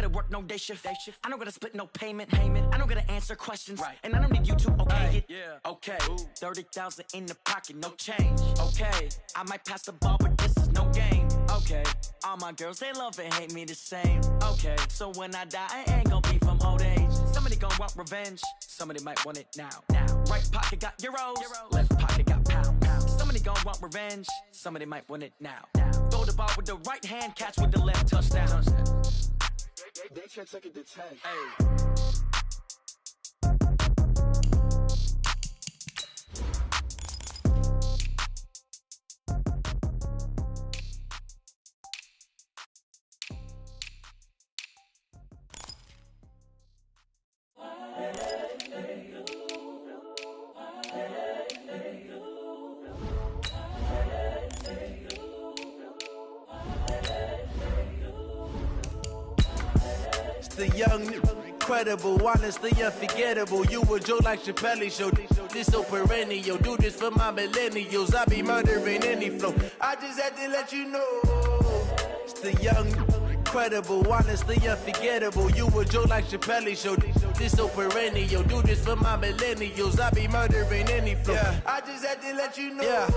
gotta work no day shift. I don't gotta split no payment. I don't gotta answer questions. And I don't need you to okay it. Okay, 30,000 in the pocket, no change. Okay, I might pass the ball, but this is no game. Okay, all my girls, they love and hate me the same. Okay, so when I die, I ain't gonna be from old age. Somebody gon' want revenge, somebody might want it now. Right pocket got euros, left pocket got pounds. Somebody gon' want revenge, somebody might want it now. Throw the ball with the right hand, catch with the left, touchdown. They can't take it to 10. The young, incredible, honestly unforgettable. You a joke like Chappelle Show. This so perennial. Do this for my millennials. I be murdering any flow. I just had to let you know. It's the young, incredible, honestly unforgettable. You a joke like Chappelle Show. This so perennial. Do this for my millennials. I be murdering any flow. I just had to let you know.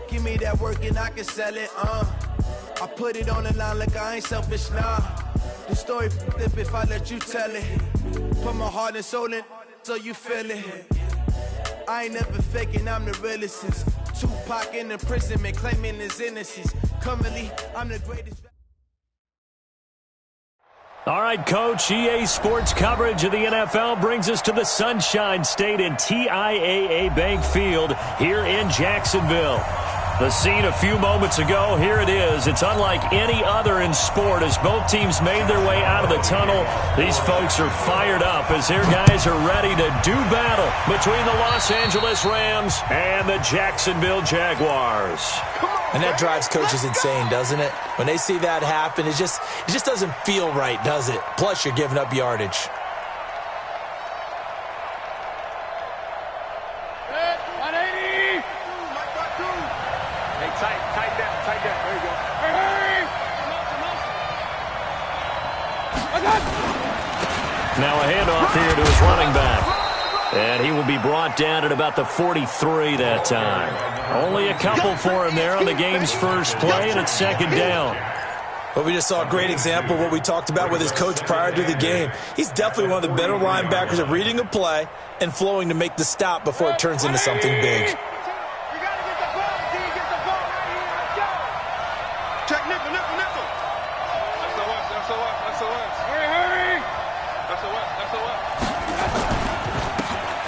Give me that work and I can sell it. I put it on the line like I ain't selfish, nah. The story flip if I let you tell it. Put my heart and soul in so you feel it. I ain't never faking, I'm the realest since Tupac in imprisonment, claiming his innocence. Currently, I'm the greatest. All right, Coach, EA Sports coverage of the NFL brings us to the Sunshine State in TIAA Bank Field here in Jacksonville. The scene a few moments ago, here it is. It's unlike any other in sport as both teams made their way out of the tunnel. These folks are fired up as their guys are ready to do battle between the Los Angeles Rams and the Jacksonville Jaguars. And that drives coaches insane, doesn't it? When they see that happen, it just doesn't feel right, does it? Plus, you're giving up yardage. Now a handoff here to his running back. And he will be brought down at about the 43 that time. Only a couple for him there on the game's first play, and it's second down. But we just saw a great example of what we talked about with his coach prior to the game. He's definitely one of the better linebackers at reading a play and flowing to make the stop before it turns into something big.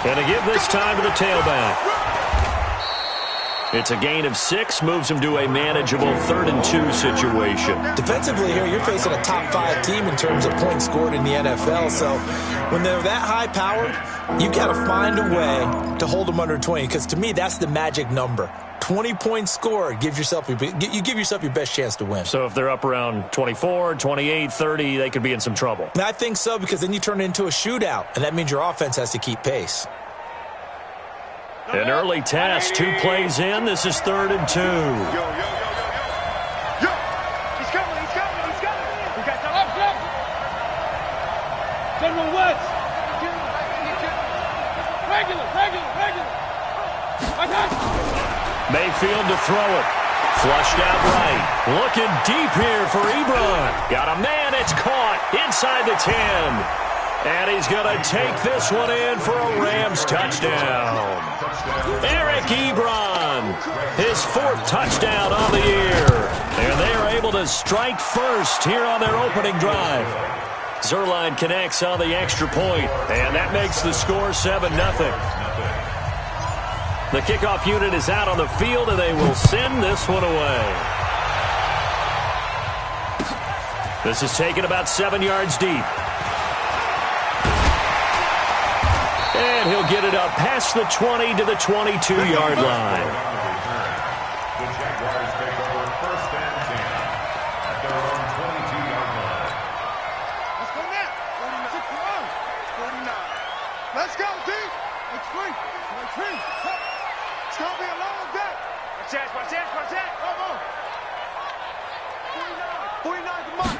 And to give this time to the tailback. It's a gain of 6, moves him to a manageable 3rd and 2 situation. Defensively here, you're facing a top 5 team in terms of points scored in the NFL. So when they're that high-powered, you got to find a way to hold them under 20. Because to me, that's the magic number. 20 points scored, you give yourself your best chance to win. So if they're up around 24, 28, 30, they could be in some trouble. I think so, because then you turn it into a shootout, and that means your offense has to keep pace. An early test, 2 plays in. This is 3rd and 2. Yo. He's coming. We got the up. Send him West. Regular. Mayfield to throw it. Flushed out right. Looking deep here for Ebron. Got a man. It's caught inside the 10. And he's going to take this one in for a Rams touchdown. Eric Ebron, his 4th touchdown on the year. And they are able to strike first here on their opening drive. Zerline connects on the extra point, and that makes the score 7-0. The kickoff unit is out on the field, and they will send this one away. This is taken about 7 yards deep. And he'll get it up past the 20 to the 22-yard line. The Jaguars take over 1st and 10 at their own 22-yard line. Let's go now. 49. Let's go, D. It's free. It's going to be a long day. Watch that. Come on. 49, come on.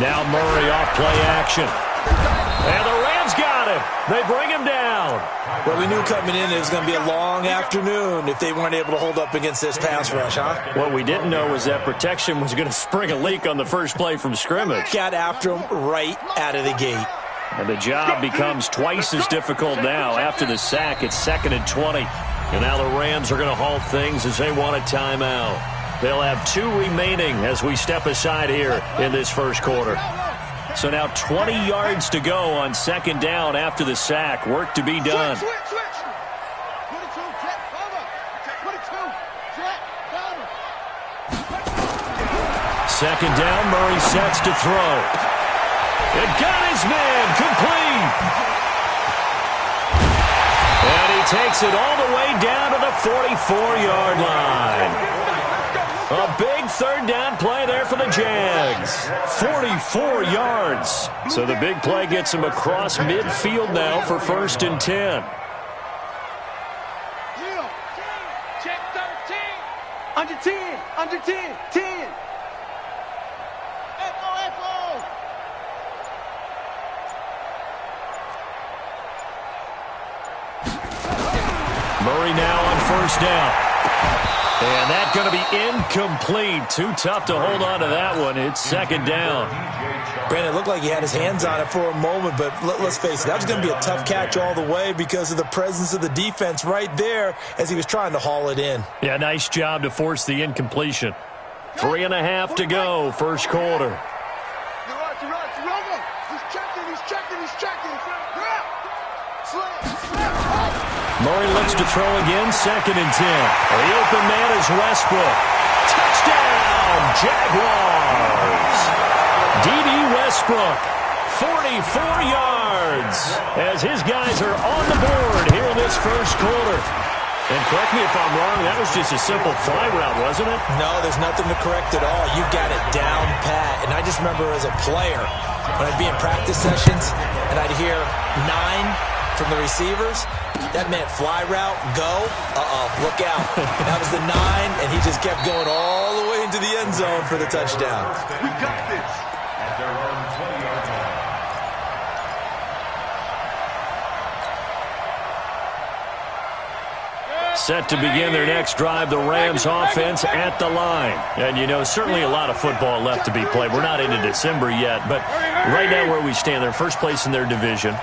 Now Murray off play action. And the Rams got him. They bring him down. Well, we knew coming in it was going to be a long afternoon if they weren't able to hold up against this pass rush, huh? What we didn't know was that protection was going to spring a leak on the first play from scrimmage. Got after him right out of the gate. And the job becomes twice as difficult now. After the sack, it's 2nd and 20. And now the Rams are going to halt things as they want a timeout. They'll have 2 remaining as we step aside here in this first quarter. So now 20 yards to go on 2nd down after the sack. Work to be done. Switch. 22, jet cover. 22, jet cover. 2nd down, Murray sets to throw. It got his man complete. And he takes it all the way down to the 44-yard line. A big 3rd down play there for the Jags. 44 yards. So the big play gets him across midfield now for 1st and 10. Check 13. Under 10. Under 10. 10. Echo. Murray now on 1st down. And that's going to be incomplete. Too tough to hold on to that one. It's 2nd down. Brandon, it looked like he had his hands on it for a moment, but let's face it, that was going to be a tough catch all the way because of the presence of the defense right there as he was trying to haul it in. Yeah, nice job to force the incompletion. 3.5 to go, first quarter. Murray looks to throw again, 2nd and 10. The open man is Westbrook. Touchdown, Jaguars. D.D. Westbrook, 44 yards, as his guys are on the board here in this first quarter. And correct me if I'm wrong, that was just a simple fly route, wasn't it? No, there's nothing to correct at all. You got it down pat. And I just remember as a player, when I'd be in practice sessions and I'd hear 9 from the receivers, that meant fly route, go, look out. That was the 9, and he just kept going all the way into the end zone for the touchdown. We got this. At their own 20-yard line. Set to begin their next drive, the Rams offense at the line. And, you know, certainly a lot of football left to be played. We're not into December yet, but right now where we stand, they're first place in their division.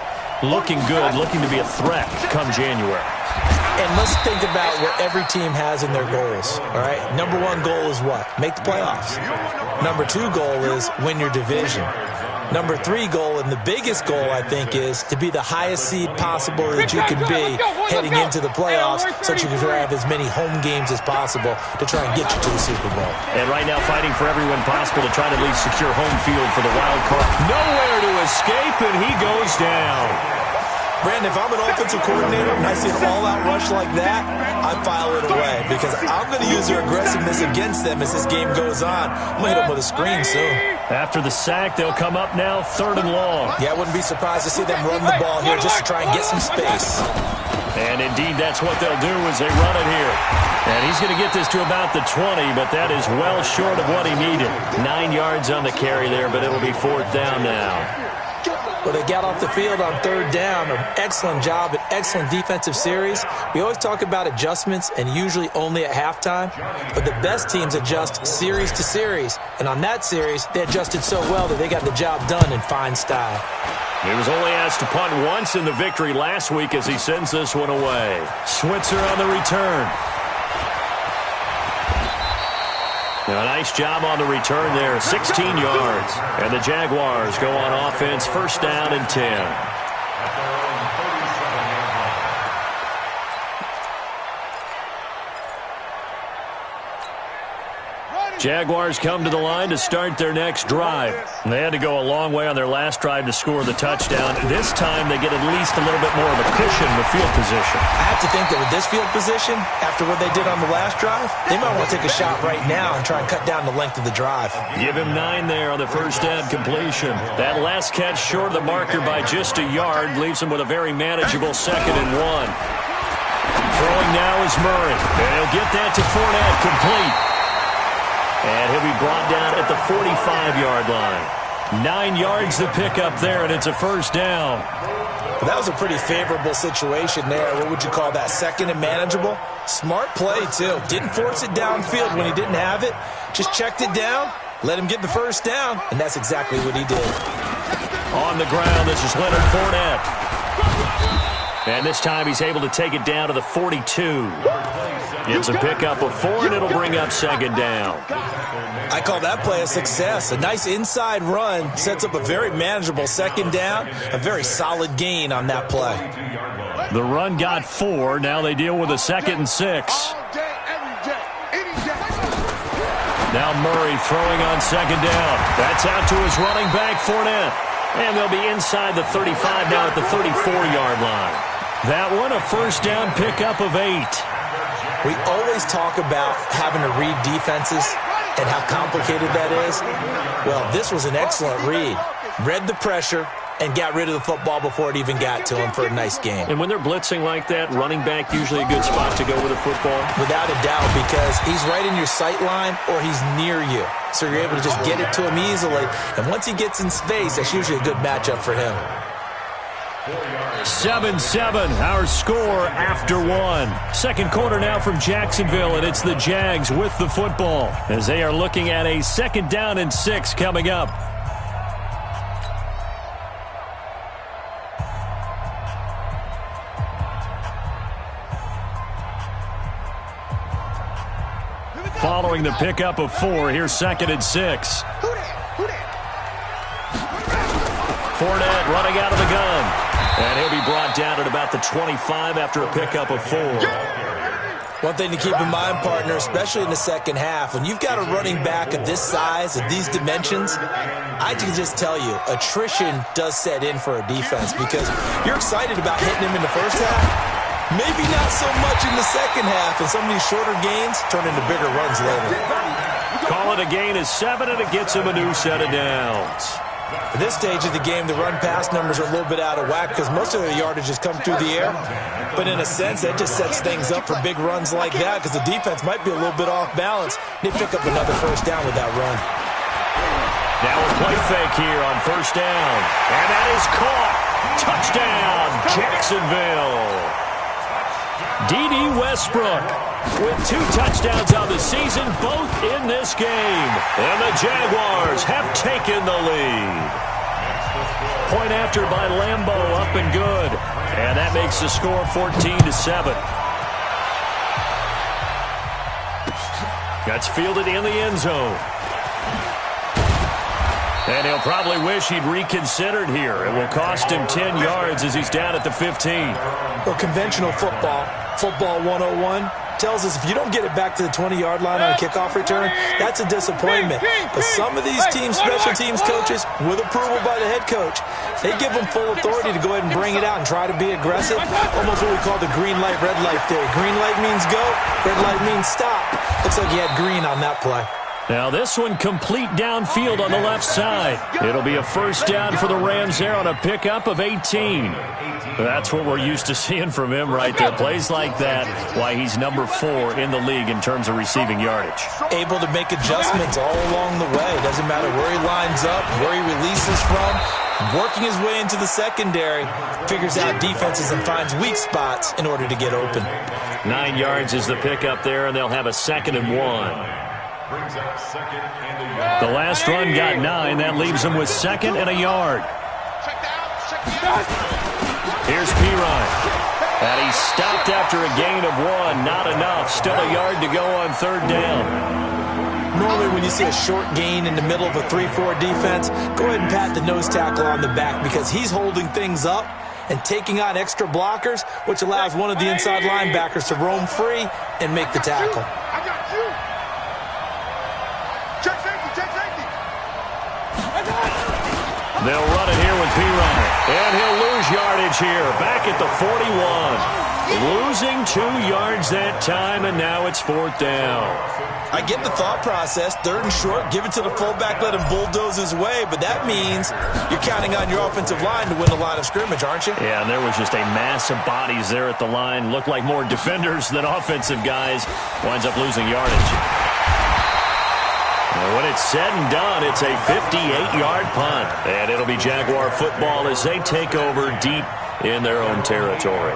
Looking good, looking to be a threat come January. And let's think about what every team has in their goals, all right? Number 1 goal is what? Make the playoffs. Number 2 goal is win your division. Number 3 goal, and the biggest goal, I think, is to be the highest seed possible that you can be heading into the playoffs so that you can have as many home games as possible to try and get you to the Super Bowl. And right now fighting for every win possible to try to at least secure home field for the wild card. Nowhere to escape, and he goes down. Brandon, if I'm an offensive coordinator and I see an all-out rush like that, I file it away because I'm going to use their aggressiveness against them as this game goes on. I'm going to hit them with a screen soon. After the sack, they'll come up now 3rd and long. Yeah, I wouldn't be surprised to see them run the ball here just to try and get some space. And indeed, that's what they'll do as they run it here. And he's going to get this to about the 20, but that is well short of what he needed. 9 yards on the carry there, but it'll be 4th down now. Well, they got off the field on 3rd down. An excellent job, an excellent defensive series. We always talk about adjustments and usually only at halftime, but the best teams adjust series to series. And on that series, they adjusted so well that they got the job done in fine style. He was only asked to punt once in the victory last week as he sends this one away. Switzer on the return. A nice job on the return there, 16 yards. And the Jaguars go on offense, 1st down and 10. Jaguars come to the line to start their next drive. They had to go a long way on their last drive to score the touchdown. This time they get at least a little bit more of a cushion with field position. I have to think that with this field position, after what they did on the last drive, they might want to take a shot right now and try and cut down the length of the drive. Give him 9 there on the first down completion. That last catch short of the marker by just a yard leaves him with a very manageable 2nd and 1. Throwing now is Murray. And he'll get that to Fournette complete. And he'll be brought down at the 45-yard line. 9 yards to pick up there, and it's a first down. That was a pretty favorable situation there. What would you call that? Second and manageable? Smart play, too. Didn't force it downfield when he didn't have it. Just checked it down, let him get the first down, and that's exactly what he did. On the ground, this is Leonard Fournette. And this time he's able to take it down to the 42. It's a pickup of 4, and it'll bring up second down. I call that play a success. A nice inside run sets up a very manageable second down, a very solid gain on that play. The run got 4. Now they deal with a 2nd and 6. Now Murray throwing on second down. That's out to his running back, Fournette. And they'll be inside the 35 now at the 34-yard line. That one, a first down pickup of 8. We always talk about having to read defenses and how complicated that is. Well, this was an excellent read. Read the pressure and got rid of the football before it even got to him for a nice game. And when they're blitzing like that, running back usually a good spot to go with a football? Without a doubt, because he's right in your sight line or he's near you. So you're able to just get it to him easily. And once he gets in space, that's usually a good matchup for him. 7-7, our score after 1. Second quarter now from Jacksonville, and it's the Jags with the football as they are looking at a 2nd down and 6 coming up. Following the pickup of 4, here's 2nd and 6. Fournette running out of the gun. And he'll be brought down at about the 25 after a pickup of 4. One thing to keep in mind, partner, especially in the second half, when you've got a running back of this size, of these dimensions, I can just tell you, attrition does set in for a defense because you're excited about hitting him in the first half. Maybe not so much in the second half, and some of these shorter gains turn into bigger runs later. Call it a gain of 7, and it gets him a new set of downs. At this stage of the game, the run-pass numbers are a little bit out of whack because most of the yardage has come through the air. But in a sense, that just sets things up for big runs like that because the defense might be a little bit off balance. They pick up another first down with that run. Now a play fake here on first down. And that is caught. Touchdown, Jacksonville. D.D. Westbrook with 2 touchdowns on the season, both in this game. And the Jaguars have taken the lead. Point after by Lambeau, up and good. And that makes the score 14-7. That's fielded in the end zone. And he'll probably wish he'd reconsidered here. It will cost him 10 yards as he's down at the 15. Well, conventional football 101, tells us if you don't get it back to the 20-yard line on a kickoff return, that's a disappointment. But some of these teams, special teams coaches, with approval by the head coach, they give them full authority to go ahead and bring it out and try to be aggressive. Almost what we call the green light, red light theory. Green light means go, red light means stop. Looks like he had green on that play. Now this one complete downfield on the left side. It'll be a first down for the Rams there on a pickup of 18. That's what we're used to seeing from him right there. Plays like that, why he's number 4 in the league in terms of receiving yardage. Able to make adjustments all along the way. Doesn't matter where he lines up, where he releases from. Working his way into the secondary, figures out defenses and finds weak spots in order to get open. 9 yards is the pickup there, and they'll have a 2nd and 1. The last run got 9. That leaves them with 2nd and a yard. Here's Pirine. And he stopped after a gain of 1. Not enough. Still a yard to go on 3rd down. Normally when you see a short gain in the middle of a 3-4 defense, go ahead and pat the nose tackle on the back because he's holding things up and taking on extra blockers, which allows one of the inside linebackers to roam free and make the tackle. They'll run it here with Pirine. And he'll lose yardage here. Back at the 41. Losing 2 yards that time, and now it's 4th down. I get the thought process. 3rd and short, give it to the fullback, let him bulldoze his way. But that means you're counting on your offensive line to win the line of scrimmage, aren't you? Yeah, and there was just a mass of bodies there at the line. Looked like more defenders than offensive guys. Winds up losing yardage. And when it's said and done, it's a 58-yard punt. And it'll be Jaguar football as they take over deep in their own territory.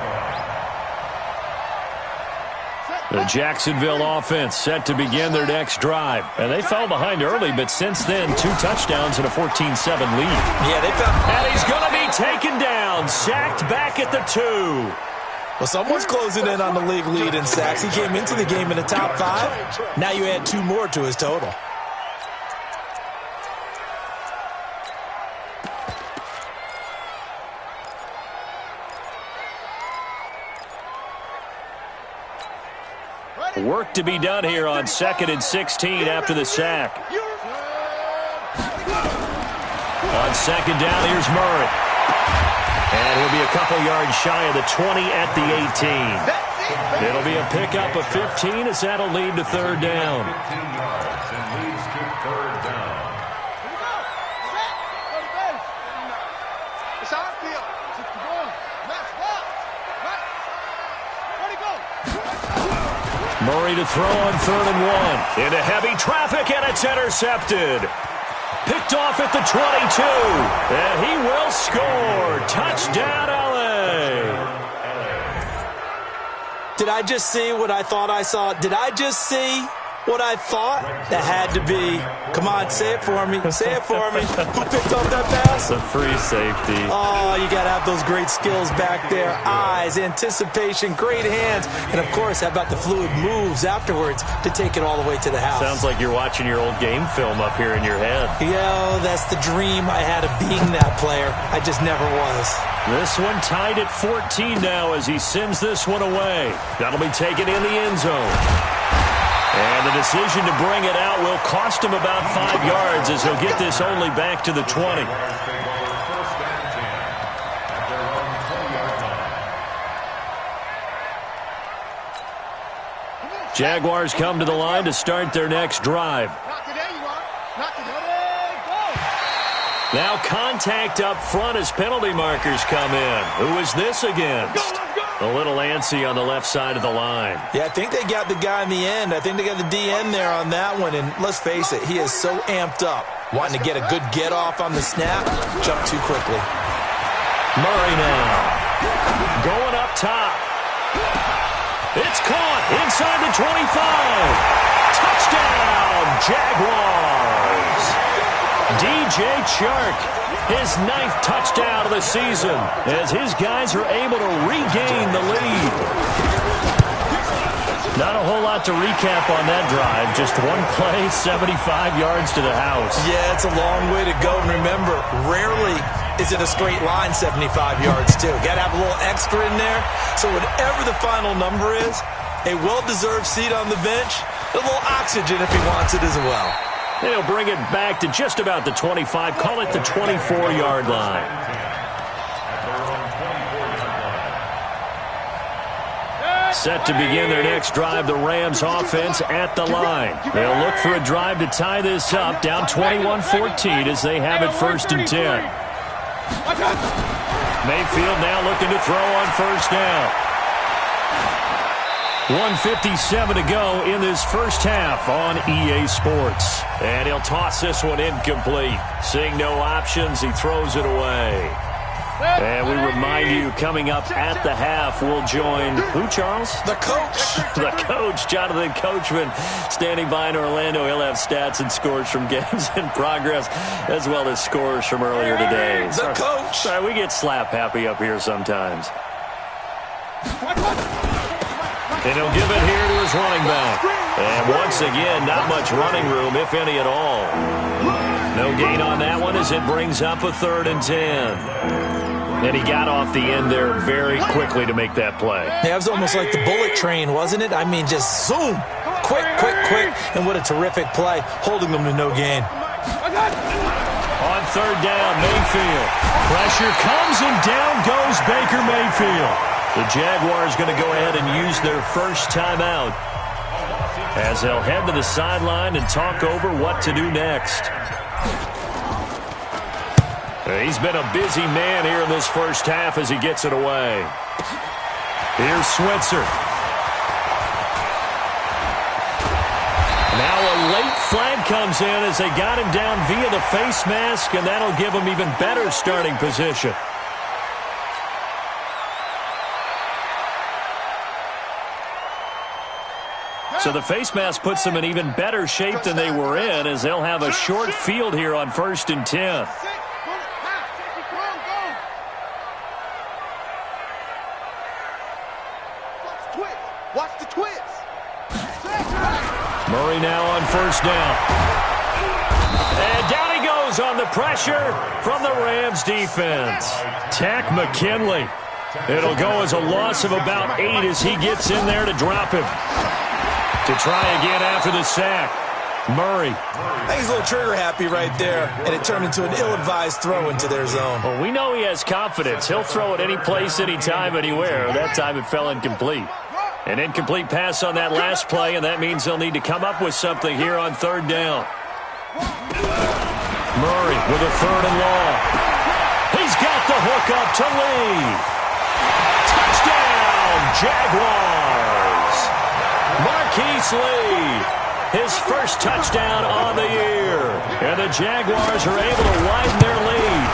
The Jacksonville offense set to begin their next drive. And they fell behind early, but since then, 2 touchdowns and a 14-7 lead. Yeah, they fell. And he's going to be taken down, sacked back at the 2. Well, someone's closing in on the league lead in sacks. He came into the game in the top 5. Now you add 2 more to his total. Work to be done here on 2nd and 16 after the sack. On 2nd down, here's Murray. And he'll be a couple yards shy of the 20 at the 18. It'll be a pickup of 15 as that'll lead to 3rd down. 15 yards and leads to 3rd down. It's our field. 61. Match box. Right. Where'd he go? Murray to throw on 3rd and 1. Into heavy traffic, and it's intercepted. Picked off at the 22. And he will score. Touchdown, LA. Did I just see what I thought I saw? Did I just see what I thought? That had to be. Come on, say it for me. Say it for me. Who picked up that pass? A free safety. Oh, you got to have those great skills back there. Eyes, anticipation, great hands. And, of course, how about the fluid moves afterwards to take it all the way to the house? Sounds like you're watching your old game film up here in your head. Yo, that's the dream I had of being that player. I just never was. This one tied at 14 now as he sends this one away. That'll be taken in the end zone. And the decision to bring it out will cost him about 5 yards as he'll get this only back to the 20. Jaguars come to the line to start their next drive. Not today, you are. Not today. Now contact up front as penalty markers come in. Who is this against? A little antsy on the left side of the line. Yeah, I think they got the guy in the end. I think they got the DN there on that one. And let's face it, he is so amped up. Wanting to get a good get off on the snap. Jump too quickly. Murray now. Going up top. It's caught inside the 25. Touchdown, Jaguars. DJ Chark, his 9th touchdown of the season, as his guys are able to regain the lead. Not a whole lot to recap on that drive. Just one play, 75 yards to the house. Yeah, it's a long way to go. And remember, rarely is it a straight line 75 yards, too. Got to have a little extra in there. So whatever the final number is, a well-deserved seat on the bench, a little oxygen if he wants it as well. They'll bring it back to just about the 25. Call it the 24-yard line. Set to begin their next drive, the Rams offense at the line. They'll look for a drive to tie this up, down 21-14 as they have it 1st and 10. Mayfield now looking to throw on 1st down. 1:57 to go in this first half on EA Sports. And he'll toss this one incomplete. Seeing no options, he throws it away. And we remind you, coming up at the half, we'll join who, Charles? The coach. The coach, Jonathan Coachman, standing by in Orlando. He'll have stats and scores from games in progress, as well as scores from earlier today. The coach. Sorry, we get slap happy up here sometimes. And he'll give it here to his running back. And once again, not much running room, if any at all. No gain on that one as it brings up a 3rd and 10. And he got off the end there very quickly to make that play. Yeah, it was almost like the bullet train, wasn't it? I mean, just zoom. Quick, quick, quick. And what a terrific play, holding them to no gain. On 3rd down, Mayfield. Pressure comes and down goes Baker Mayfield. The Jaguars going to go ahead and use their first timeout as they'll head to the sideline and talk over what to do next. He's been a busy man here in this first half as he gets it away. Here's Switzer. Now a late flag comes in as they got him down via the face mask, and that'll give him even better starting position. So the face mask puts them in even better shape than they were in, as they'll have a short field here on 1st and 10. Watch the twist. Murray now on 1st down. And down he goes on the pressure from the Rams defense. Tack McKinley. It'll go as a loss of about 8 as he gets in there to drop him. To try again after the sack. Murray. I think he's a little trigger happy right there, and it turned into an ill-advised throw into their zone. Well, we know he has confidence. He'll throw it any place, anytime, anywhere. That time it fell incomplete. An incomplete pass on that last play, and that means they'll need to come up with something here on 3rd down. Murray with a 3rd and long. He's got the hook up to Lee. Touchdown, Jaguars. Marquise Lee, his first touchdown on the year. And the Jaguars are able to widen their lead.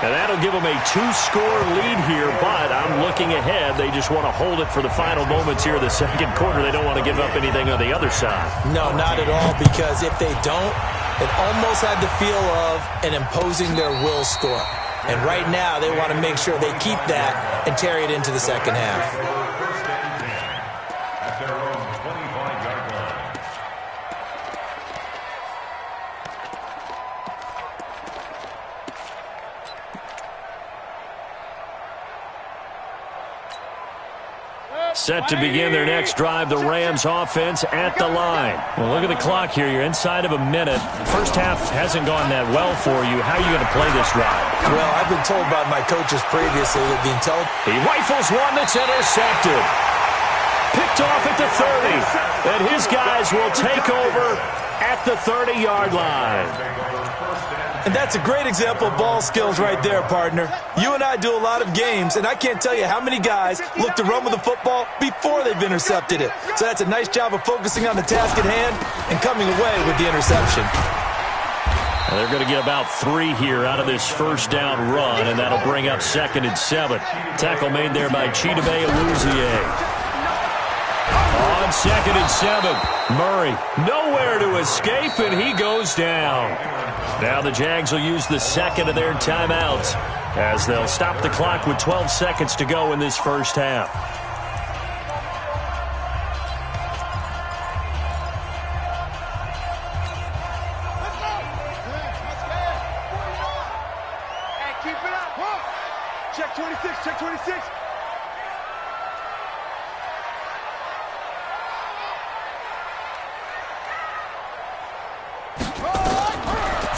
And that'll give them a 2-score lead here, but I'm looking ahead. They just want to hold it for the final moments here of the 2nd quarter. They don't want to give up anything on the other side. No, not at all, because if they don't, it almost had the feel of an imposing their will score. And right now, they want to make sure they keep that and carry it into the second half. Set to begin their next drive, the Rams offense at the line. Well, look at the clock here. You're inside of a minute. First half hasn't gone that well for you. How are you going to play this drive? Well, I've been told by my coaches previously that being told. He rifles one that's intercepted. Picked off at the 30. And his guys will take over at the 30-yard line. And that's a great example of ball skills right there, partner. You and I do a lot of games, and I can't tell you how many guys look to run with the football before they've intercepted it. So that's a nice job of focusing on the task at hand and coming away with the interception. Well, they're going to get about 3 here out of this first down run, and that'll bring up 2nd and 7. Tackle made there by Chidobe Awuzie. On 2nd and 7, Murray nowhere to escape, and he goes down. Now the Jags will use the 2nd of their timeouts as they'll stop the clock with 12 seconds to go in this first half. Hey, keep it up. Check 26, check 26.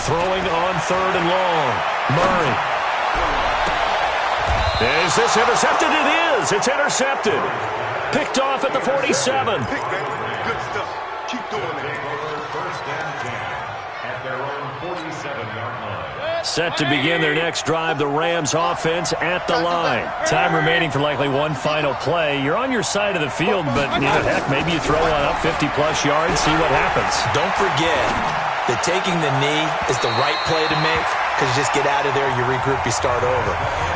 Throwing on 3rd and long. Murray. Is this intercepted? It is. It's intercepted. Picked off at the 47. Good stuff. Keep doing it. First and 10 at their own 47-yard line. Set to begin their next drive, the Rams offense at the line. Time remaining for likely one final play. You're on your side of the field, but heck, maybe you throw one up 50-plus yards, see what happens. Don't forget that taking the knee is the right play to make, because you just get out of there, you regroup, you start over.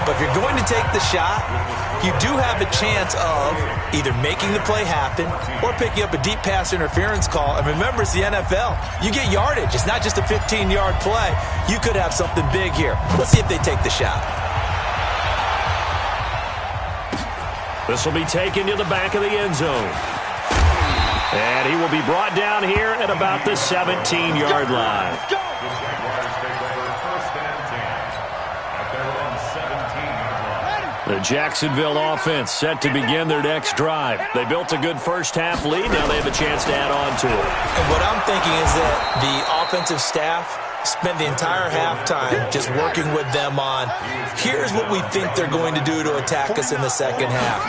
But if you're going to take the shot, you do have a chance of either making the play happen or picking up a deep pass interference call. And remember, it's the NFL. You get yardage. It's not just a 15-yard play. You could have something big here. Let's see if they take the shot. This will be taken to the back of the end zone. And he will be brought down here at about the 17-yard line. The Jaguars take over first and 10 at their own 17-yard line. The Jacksonville offense set to begin their next drive. They built a good first-half lead. Now they have a chance to add on to it. And what I'm thinking is that the offensive staff spent the entire halftime just working with them on, here's what we think they're going to do to attack us in the second half.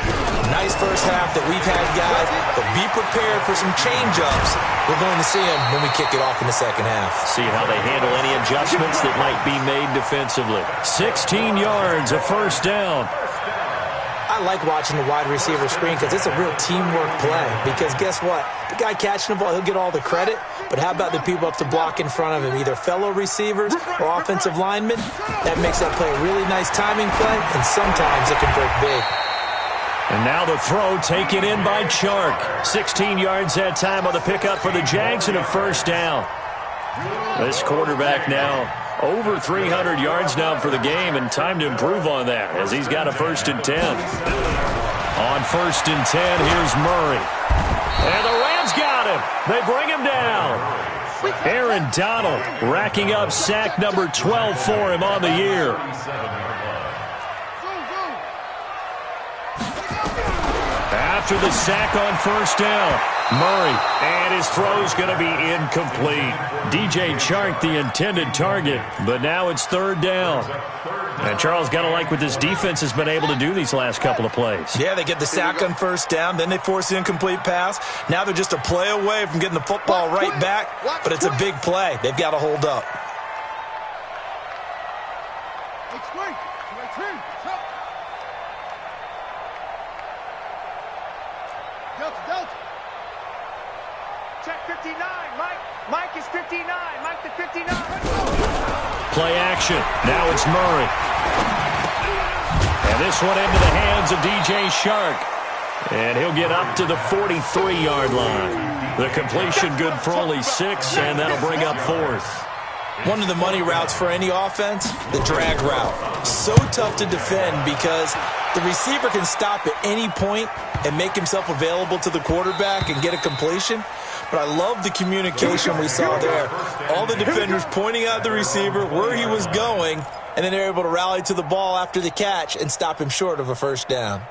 Nice first half that we've had, guys, but be prepared for some change-ups. We're going to see them when we kick it off in the second half. See how they handle any adjustments that might be made defensively. 16 yards, a first down. I like watching the wide receiver screen because it's a real teamwork play. Because guess what? The guy catching the ball, he'll get all the credit. But how about the people up to block in front of him, either fellow receivers or offensive linemen? That makes that play a really nice timing play, and sometimes it can break big. And now the throw taken in by Chark. 16 yards that time on the pickup for the Jags and a first down. This quarterback now over 300 yards now for the game, and time to improve on that as he's got a 1st and 10. On 1st and 10, here's Murray. And the Rams got him. They bring him down. Aaron Donald racking up sack number 12 for him on the year. After the sack on 1st down, Murray, and his throw's going to be incomplete. DJ Chark, the intended target, but now it's 3rd down. And Charles, got to like what this defense has been able to do these last couple of plays. Yeah, they get the sack on 1st down, then they force the incomplete pass. Now they're just a play away from getting the football right back, but it's a big play. They've got to hold up. Check 59, Mike. Mike is 59. Mike to 59. Play action. Now it's Murray. And this one into the hands of DJ Chark. And he'll get up to the 43-yard line. The completion good for only 6, and that'll bring up 4th. One of the money routes for any offense, the drag route. So tough to defend because the receiver can stop at any point and make himself available to the quarterback and get a completion. But I love the communication we saw there. All the defenders pointing out the receiver, where he was going, and then they're able to rally to the ball after the catch and stop him short of a 1st down.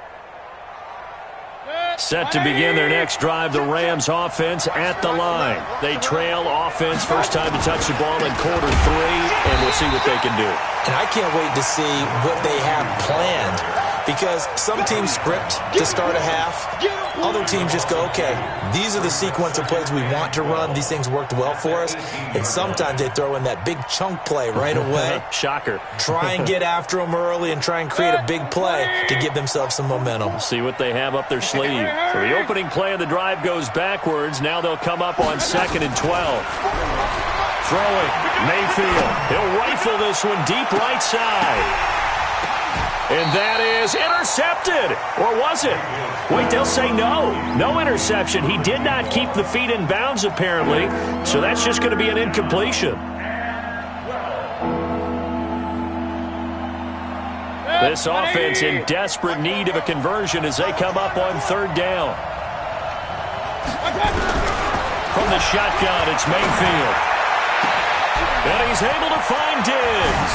Set to begin their next drive, the Rams offense at the line. They trail offense, first time to touch the ball in quarter 3, and we'll see what they can do. And I can't wait to see what they have planned, because some teams script to start a half. Other teams just go, okay, these are the sequence of plays we want to run. These things worked well for us. And sometimes they throw in that big chunk play right away. Shocker. Try and get after them early and try and create a big play to give themselves some momentum. See what they have up their sleeve. So the opening play of the drive goes backwards. Now they'll come up on 2nd and 12. Throwing, Mayfield. He'll rifle this one deep right side. And that is intercepted. Or was it? Wait, they'll say no. No interception. He did not keep the feet in bounds, apparently. So that's just going to be an incompletion. This offense in desperate need of a conversion as they come up on 3rd down. From the shotgun, it's Mayfield. And he's able to find Diggs.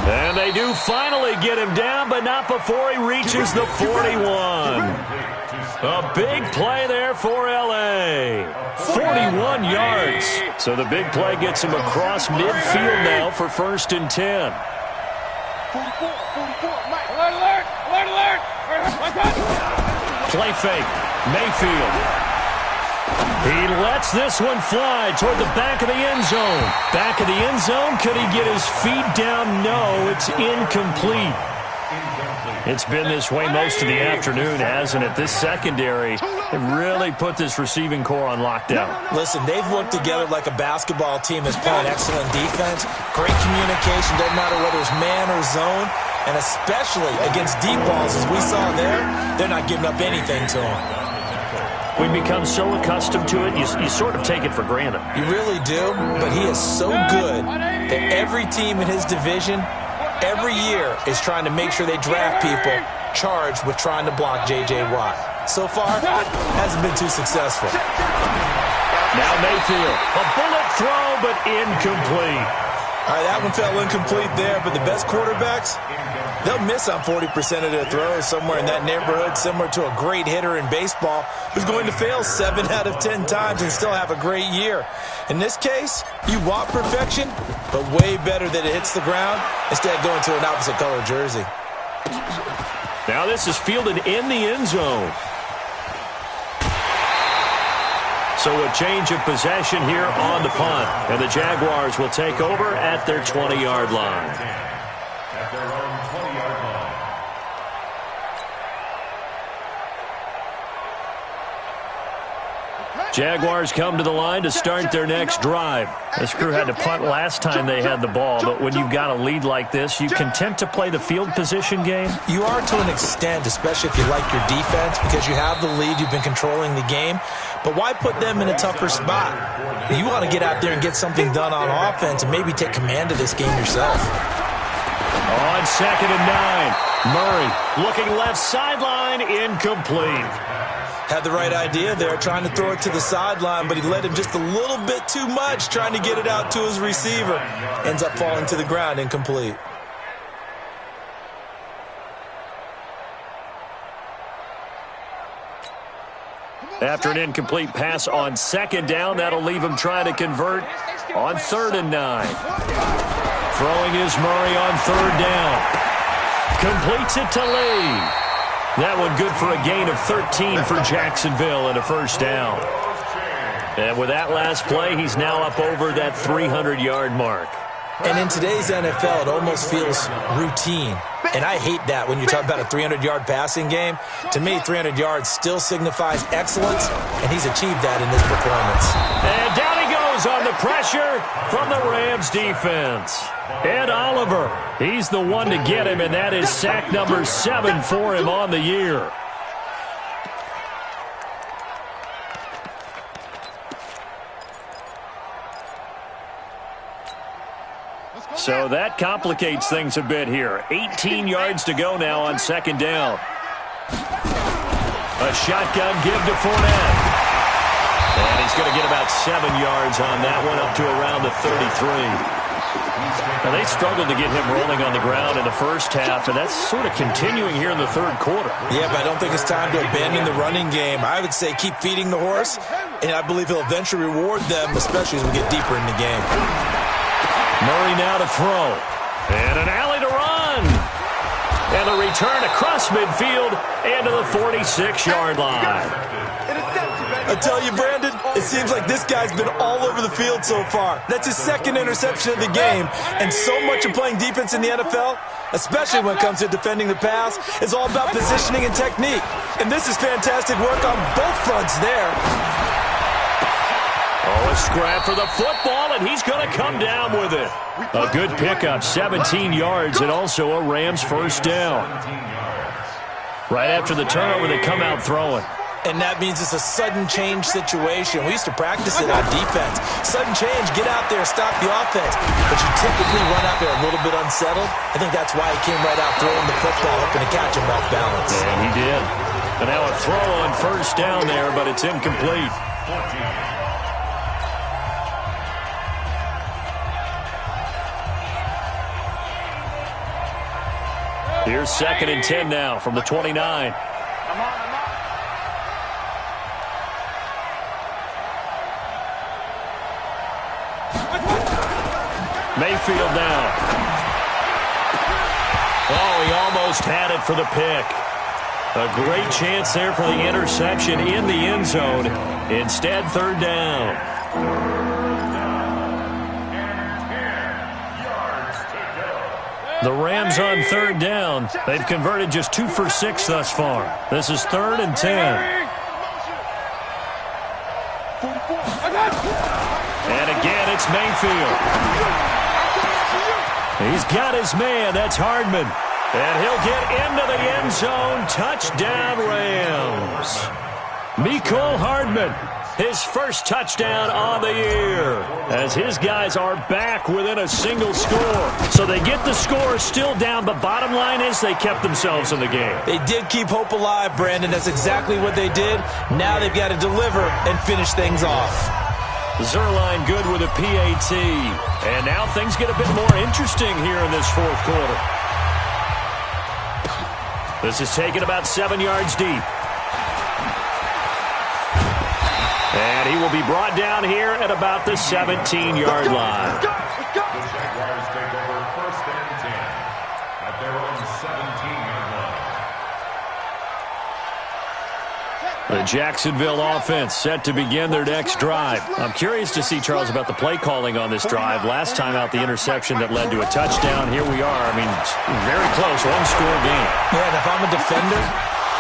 And they do finally get him down, but not before he reaches the 41. A big play there for L.A. 41 yards. So the big play gets him across midfield now for 1st and 10. 44, Mike. Alert, alert, alert. Play fake. Mayfield. He lets this one fly toward the back of the end zone. Back of the end zone. Could he get his feet down? No, it's incomplete. It's been this way most of the afternoon, hasn't it? This secondary really put this receiving core on lockdown. Listen, they've worked together like a basketball team that's playing excellent defense. Great communication, doesn't matter whether it's man or zone. And especially against deep balls, as we saw there, they're not giving up anything to them. We've become so accustomed to it, you sort of take it for granted. You really do, but he is so good that every team in his division, every year, is trying to make sure they draft people charged with trying to block J.J. Watt. So far, hasn't been too successful. Now Mayfield, a bullet throw, but incomplete. All right, that one fell incomplete there, but the best quarterbacks, they'll miss on 40% of their throws somewhere in that neighborhood, similar to a great hitter in baseball who's going to fail 7 out of 10 times and still have a great year. In this case, you want perfection, but way better that it hits the ground instead of going to an opposite color jersey. Now this is fielded in the end zone. So a change of possession here on the punt. And the Jaguars will take over at their 20-yard line. At their own 20-yard line. Jaguars come to the line to start their next drive. This crew had to punt last time they had the ball, but when you've got a lead like this, you content to play the field position game? You are to an extent, especially if you like your defense, because you have the lead, you've been controlling the game. But why put them in a tougher spot? You want to get out there and get something done on offense and maybe take command of this game yourself. On 2nd and 9, Murray looking left sideline, incomplete. Had the right idea there, trying to throw it to the sideline, but he led him just a little bit too much, trying to get it out to his receiver. Ends up falling to the ground, incomplete. After an incomplete pass on 2nd down, that'll leave him trying to convert on 3rd and 9. Throwing is Murray on 3rd down. Completes it to Lee. That one good for a gain of 13 for Jacksonville and a 1st down. And with that last play, he's now up over that 300-yard mark. And in today's NFL, it almost feels routine. And I hate that when you talk about a 300-yard passing game. To me, 300 yards still signifies excellence, and he's achieved that in this performance. And down he goes on the pressure from the Rams defense. Ed Oliver, he's the one to get him, and that is sack number 7 for him on the year. So that complicates things a bit here. 18 yards to go now on 2nd down. A shotgun give to Fournette. And he's going to get about 7 yards on that one, up to around the 33. Now, they struggled to get him rolling on the ground in the first half, and that's sort of continuing here in the 3rd quarter. Yeah, but I don't think it's time to abandon the running game. I would say keep feeding the horse, and I believe he'll eventually reward them, especially as we get deeper in the game. Murray now to throw. And an alley to run. And a return across midfield and to the 46-yard line. I tell you, Brandon, it seems like this guy's been all over the field so far. That's his 2nd interception of the game. And so much of playing defense in the NFL, especially when it comes to defending the pass, is all about positioning and technique. And this is fantastic work on both fronts there. Oh, a scrap for the football, and he's going to come down with it. A good pickup, 17 yards, and also a Rams 1st down. Right after the turnover, they come out throwing. And that means it's a sudden change situation. We used to practice it on defense. Sudden change, get out there, stop the offense. But you typically run out there a little bit unsettled. I think that's why he came right out throwing the football, hoping to catch him off balance. And he did. And now a throw on 1st down there, but it's incomplete. Here's 2nd and 10 now from the 29. Mayfield now. Oh, he almost had it for the pick. A great chance there for the interception in the end zone. Instead, 3rd down. The Rams on 3rd down. They've converted just 2 for 6 thus far. This is 3rd and 10. And again, it's Mayfield. He's got his man. That's Hardman. And he'll get into the end zone. Touchdown, Rams. Mecole Hardman, his 1st touchdown on the year, as his guys are back within a single score. So they get the score still down, but bottom line is they kept themselves in the game. They did keep hope alive, Brandon. That's exactly what they did. Now they've got to deliver and finish things off. Zerline good with a PAT. And now things get a bit more interesting here in this 4th quarter. This is taken about 7 yards deep. And he will be brought down here at about the 17-yard line. The Jaguars take over 1st and 10 at their own 17-yard line. The Jacksonville offense set to begin their next drive. I'm curious to see, Charles, about the play calling on this drive. Last time out, the interception that led to a touchdown. Here we are. I mean, very close, one-score game. Yeah, and if I'm a defender,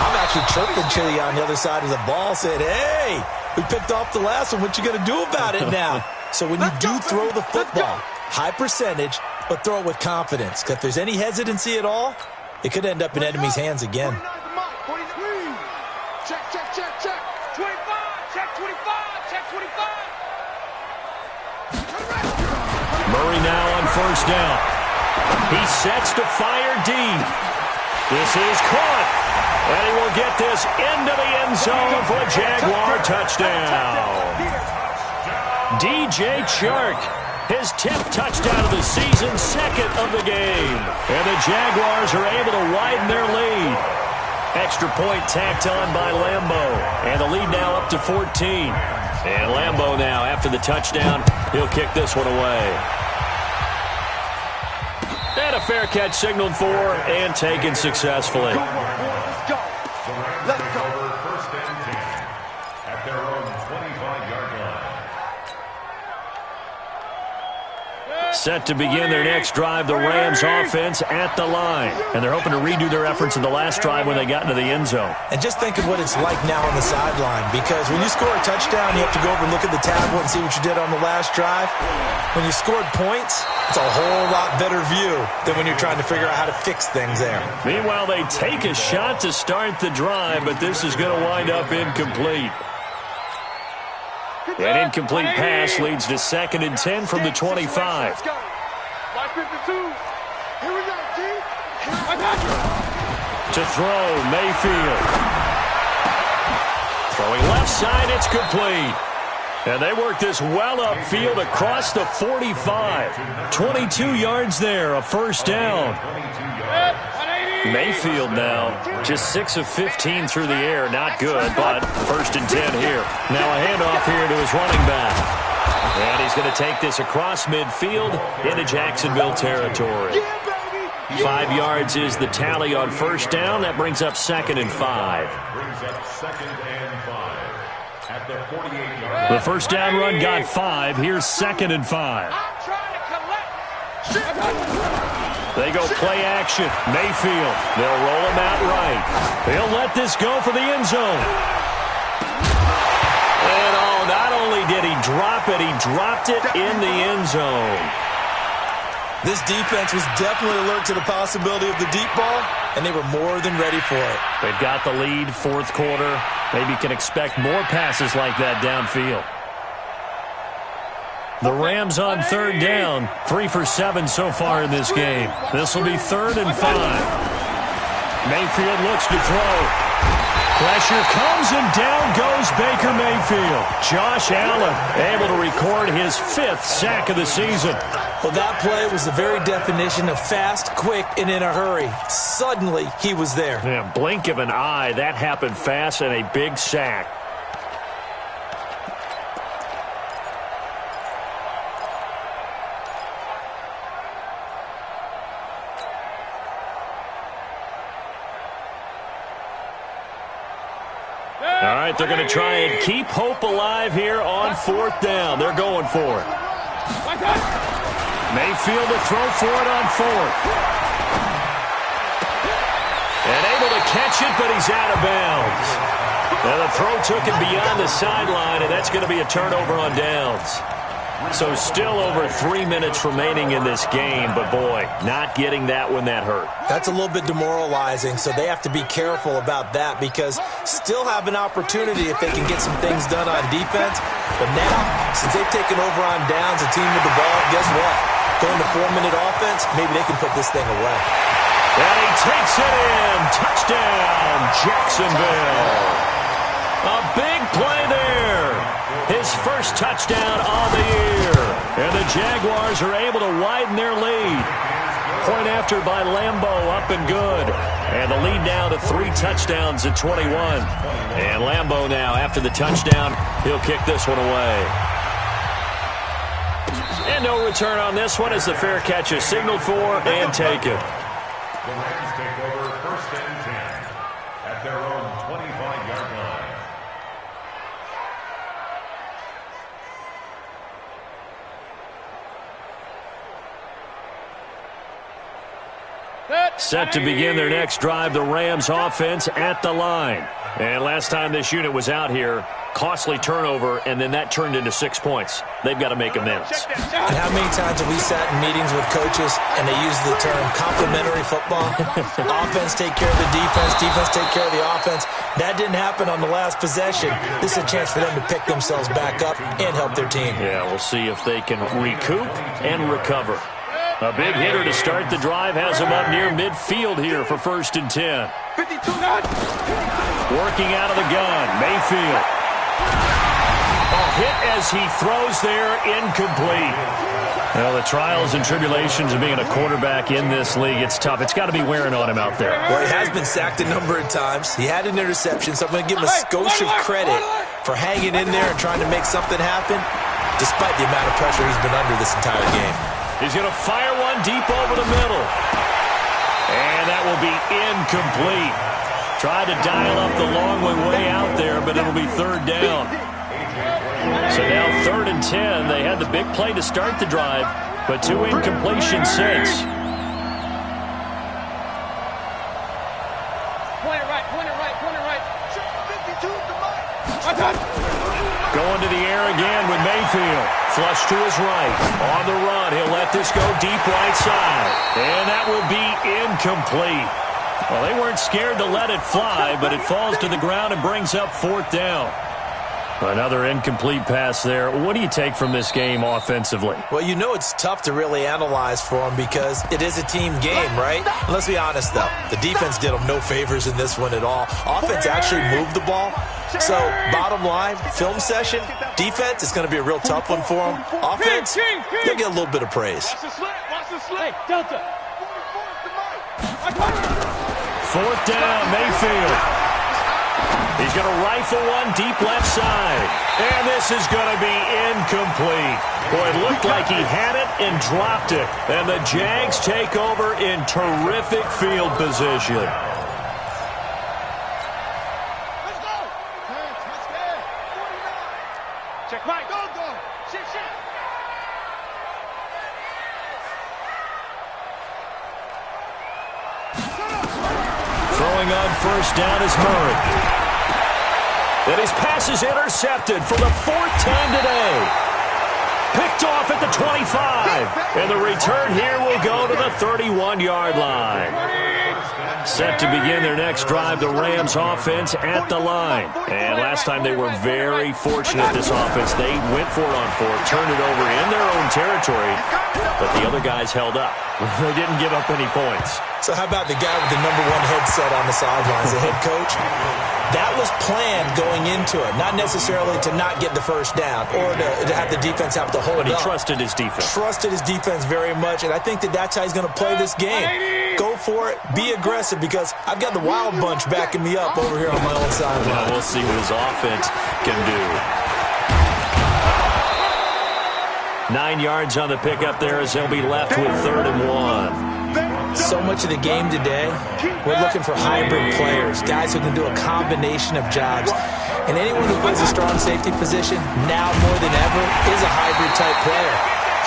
I'm actually chirping Chili on the other side of the ball, saying, hey, we picked off the last one. What you going to do about it now? So when you do throw the football, high percentage, but throw it with confidence. Because if there's any hesitancy at all, it could end up in enemy's hands again. Check, check, check, check. 25, check 25, check 25. Murray now on first down. He sets to fire deep. This is caught. And he will get this into the end zone for a Jaguar touchdown. DJ Chark, his 10th touchdown of the season, second of the game. And the Jaguars are able to widen their lead. Extra point tacked on by Lambo. And the lead now up to 14. And Lambo now, after the touchdown, he'll kick this one away. And a fair catch signaled for and taken successfully. Let's go. Let's go. First and 10 at their own 25-yard line. Set to begin their next drive, the Rams offense at the line. And they're hoping to redo their efforts in the last drive when they got into the end zone. And just think of what it's like now on the sideline, because when you score a touchdown, you have to go over and look at the tablet and see what you did on the last drive. When you scored points, it's a whole lot better view than when you're trying to figure out how to fix things there. Meanwhile, they take a shot to start the drive, but this is going to wind up incomplete. An incomplete pass leads to 2nd and 10 from the 25. Let's go. Line 52. Here we go, G. I got you. To throw, Mayfield. Throwing left side, it's complete. And they work this well upfield across the 45. 22 yards there, a first down. Mayfield now just 6 of 15 through the air. Not good, but 1st and 10 here. Now a handoff here to his running back. And he's going to take this across midfield into Jacksonville territory. 5 yards is the tally on first down. That brings up 2nd and 5. Brings up 2nd and 5 at the 48-yard line. The first down run got 5. Here's 2nd and 5. I'm trying to collect. They go play action. Mayfield. They'll roll him out right. They'll let this go for the end zone. And oh, not only did he drop it, he dropped it in the end zone. This defense was definitely alert to the possibility of the deep ball, and they were more than ready for it. They've got the lead, 4th quarter. Maybe you can expect more passes like that downfield. The Rams on 3rd down, 3 for 7 so far in this game. This will be 3rd and 5. Mayfield looks to throw. Pressure comes and down goes Baker Mayfield. Josh Allen able to record his 5th sack of the season. Well, that play was the very definition of fast, quick, and in a hurry. Suddenly, he was there. Yeah, blink of an eye, that happened fast and a big sack. All right, they're going to try and keep hope alive here on 4th down. They're going for it. Mayfield to throw for it on 4th. And able to catch it, but he's out of bounds. Now the throw took him beyond the sideline, and that's going to be a turnover on downs. So still over 3 minutes remaining in this game, but boy, not getting that when that hurt. That's a little bit demoralizing, so they have to be careful about that because still have an opportunity if they can get some things done on defense. But now, since they've taken over on downs, a team with the ball, guess what? Going to 4-minute offense, maybe they can put this thing away. And he takes it in. Touchdown, Jacksonville. A big play there. His first touchdown on the year. And the Jaguars are able to widen their lead. Point after by Lambo, up and good. And the lead now to 3 touchdowns at 21. And Lambo now, after the touchdown, he'll kick this one away. And no return on this one as the fair catch is signaled for and taken. The Rams take over 1st and 10 at their own 25-yard line. Set to begin their next drive, the Rams offense at the line. And last time this unit was out here, costly turnover, and then that turned into 6 points. They've got to make amends. And how many times have we sat in meetings with coaches and they use the term complementary football? Offense take care of the defense, defense take care of the offense. That didn't happen on the last possession. This is a chance for them to pick themselves back up and help their team. Yeah, we'll see if they can recoup and recover. A big hitter to start the drive has him up near midfield here for 1st and 10. 52. Working out of the gun, Mayfield. A hit as he throws there, incomplete. Well, the trials and tribulations of being a quarterback in this league, it's tough. It's got to be wearing on him out there. Well, he has been sacked a number of times. He had an interception, so I'm going to give him a skosh of credit for hanging in there and trying to make something happen, despite the amount of pressure he's been under this entire game. He's going to fire one deep over the middle. And that will be incomplete. Tried to dial up the long way out there, but it'll be 3rd down. So now 3rd and 10. They had the big play to start the drive, but 2 incompletions since. Point it right. 52 to Mike. Going to the air again with Mayfield. Flush to his right. On the run, he'll let this go deep right side. And that will be incomplete. Well, they weren't scared to let it fly, but it falls to the ground and brings up 4th down. Another incomplete pass there. What do you take from this game offensively? Well, you know it's tough to really analyze for them because it is a team game, right? And let's be honest, though. The defense did them no favors in this one at all. Offense actually moved the ball. So, bottom line, film session, defense is going to be a real tough one for them. Offense, they'll get a little bit of praise. Watch the slip. Delta. 4th down, Mayfield. He's going to rifle one deep left side. And this is going to be incomplete. Boy, it looked like he had it and dropped it. And the Jags take over in terrific field position. Let's go. Check Mike. Go. Shit. Throwing on 1st down is Murray. And his pass is intercepted for the 4th time today. Picked off at the 25. And the return here will go to the 31-yard line. Set to begin their next drive, the Rams offense at the line. And last time they were very fortunate, this offense. They went for it on 4th, turned it over in their own territory, but the other guys held up. They didn't give up any points. So how about the guy with the #1 headset on the sidelines, the head coach? That was planned going into it, not necessarily to not get the 1st down or to have the defense have to hold up. But he trusted his defense. Trusted his defense very much, and I think that's how he's going to play this game. Go for it, be aggressive, because I've got the Wild Bunch backing me up over here on my own sideline. Well, we'll see what his offense can do. 9 yards on the pickup there as they'll be left with 3rd and 1. So much of the game today, we're looking for hybrid players, guys who can do a combination of jobs. And anyone who plays a strong safety position, now more than ever, is a hybrid-type player.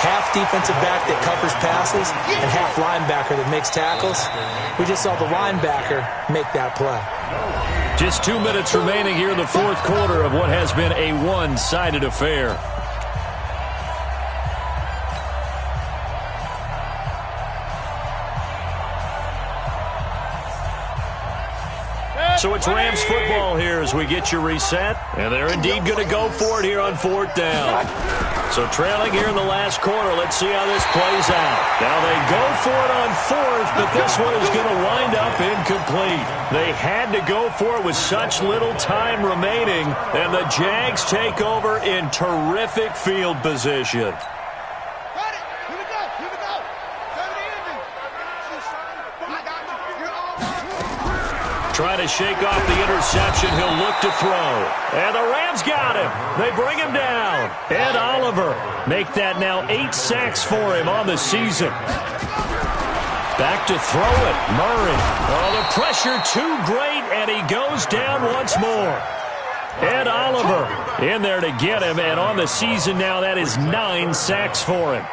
Half defensive back that covers passes and half linebacker that makes tackles. We just saw the linebacker make that play. Just 2 minutes remaining here in the 4th quarter of what has been a one-sided affair. So it's Rams football here as we get you reset. And they're indeed going to go for it here on 4th down. So trailing here in the last quarter. Let's see how this plays out. Now they go for it on 4th, but this one is going to wind up incomplete. They had to go for it with such little time remaining. And the Jags take over in terrific field position. Trying to shake off the interception. He'll look to throw. And the Rams got him. They bring him down. Ed Oliver make that now 8 sacks for him on the season. Back to throw it. Murray. Oh, the pressure too great, and he goes down once more. Ed Oliver in there to get him, and on the season now that is 9 sacks for him.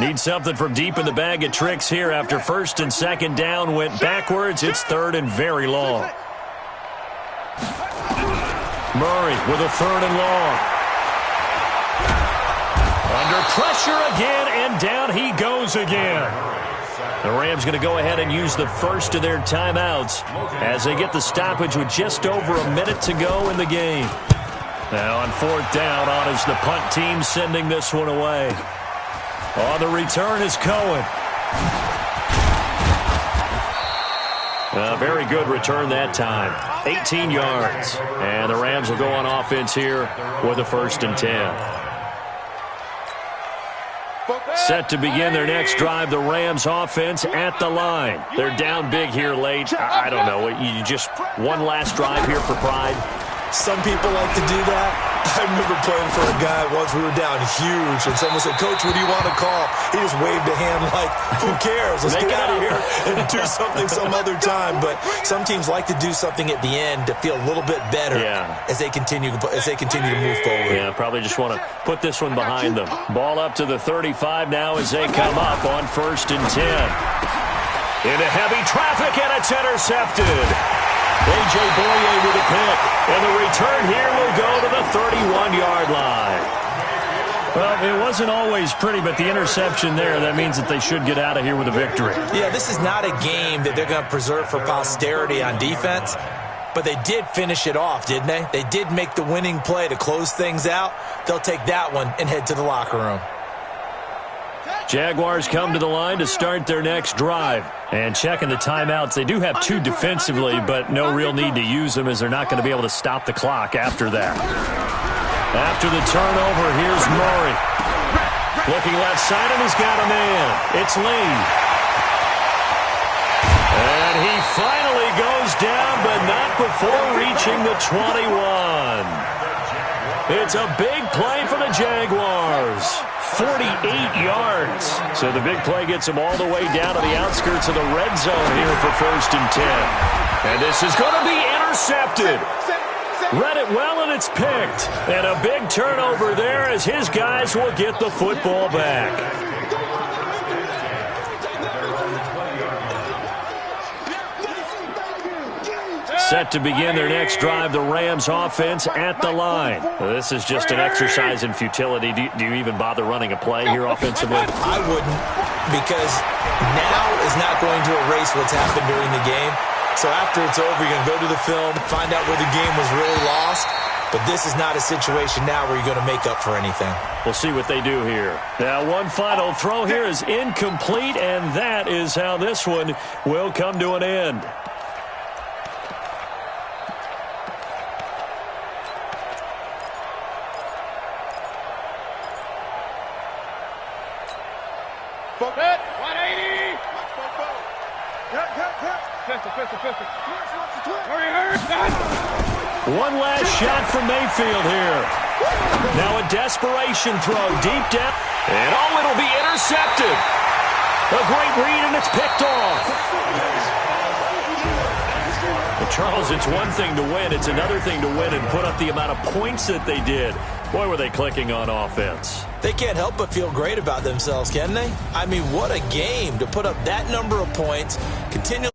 Need something from deep in the bag of tricks here after first and second down went backwards. It's third and very long. Murray with a third and long. Under pressure again, and down he goes again. The Rams going to go ahead and use the first of their timeouts as they get the stoppage with just over a minute to go in the game. Now on fourth down, on is the punt team sending this one away. On the return is Cohen. A very good return that time. 18 yards. And the Rams will go on offense here with a 1st and 10. Set to begin their next drive, the Rams offense at the line. They're down big here late. I don't know. You just one last drive here for pride. Some people like to do that. I remember playing for a guy once. We were down huge, and someone said, "Coach, what do you want to call?" He just waved a hand like, "Who cares? Let's get out of here and do something some other time." But some teams like to do something at the end to feel a little bit better as they continue to move forward. Yeah, probably just want to put this one behind them. Ball up to the 35 now as they come up on 1st and 10. Into heavy traffic, and it's intercepted. A.J. Boye with a pick, and the return here will go to the 31-yard line. Well, it wasn't always pretty, but the interception there, that means that they should get out of here with a victory. Yeah, this is not a game that they're going to preserve for posterity on defense, but they did finish it off, didn't they? They did make the winning play to close things out. They'll take that one and head to the locker room. Jaguars come to the line to start their next drive. And checking the timeouts, they do have 2 defensively, but no real need to use them as they're not going to be able to stop the clock after that. After the turnover, here's Murray. Looking left side, and he's got a man. It's Lee. And he finally goes down, but not before reaching the 21. It's a big play for the Jaguars. 48 yards. So the big play gets them all the way down to the outskirts of the red zone here for 1st and 10. And this is going to be intercepted. Read it well, and it's picked. And a big turnover there as his guys will get the football back. Set to begin their next drive, the Rams offense at the line. This is just an exercise in futility. Do you even bother running a play here offensively? I wouldn't, because now is not going to erase what's happened during the game. So after it's over, you're going to go to the film, find out where the game was really lost. But this is not a situation now where you're going to make up for anything. We'll see what they do here. Now, one final throw here is incomplete, and that is how this one will come to an end. One last shot from Mayfield here. Now a desperation throw deep down. And it'll be intercepted. A great read, and it's picked off. Well, Charles, it's one thing to win. It's another thing to win and put up the amount of points that they did. Boy, were they clicking on offense. They can't help but feel great about themselves, can they? I mean, what a game to put up that number of points, continue